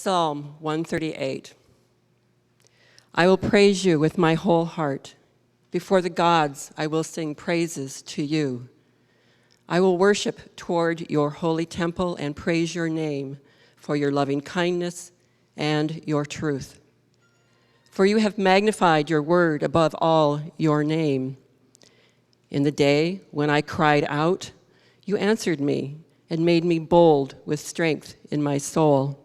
Psalm 138. I will praise you with my whole heart. Before the gods, I will sing praises to you. I will worship toward your holy temple and praise your name for your loving kindness and your truth. For you have magnified your word above all your name. In the day when I cried out, you answered me and made me bold with strength in my soul.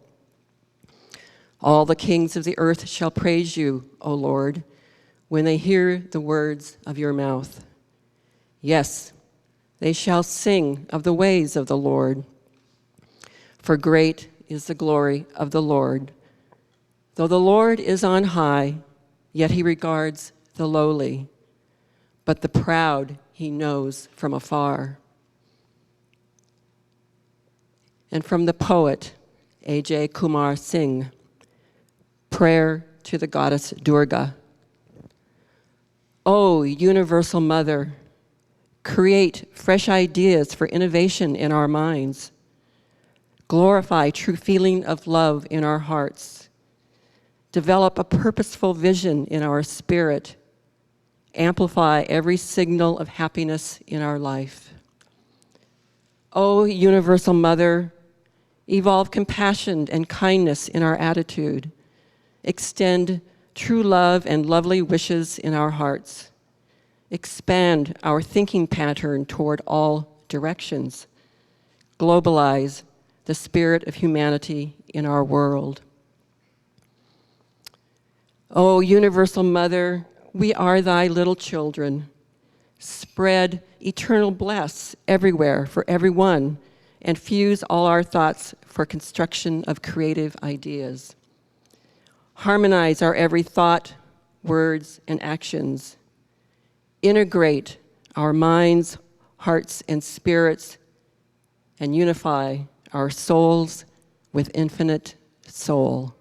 All the kings of the earth shall praise you, O Lord, when they hear the words of your mouth. Yes, they shall sing of the ways of the Lord. For great is the glory of the Lord. Though the Lord is on high, yet he regards the lowly, but the proud he knows from afar. And from the poet, Ajay Kumar Singh, prayer to the goddess Durga. O universal mother, create fresh ideas for innovation in our minds. Glorify true feeling of love in our hearts. Develop a purposeful vision in our spirit. Amplify every signal of happiness in our life. O universal mother, evolve compassion and kindness in our attitude. Extend true love and lovely wishes in our hearts. Expand our thinking pattern toward all directions. Globalize the spirit of humanity in our world. O universal mother, we are thy little children. Spread eternal bliss everywhere for everyone and fuse all our thoughts for construction of creative ideas. Harmonize our every thought, words, and actions. Integrate our minds, hearts, and spirits, and unify our souls with infinite soul.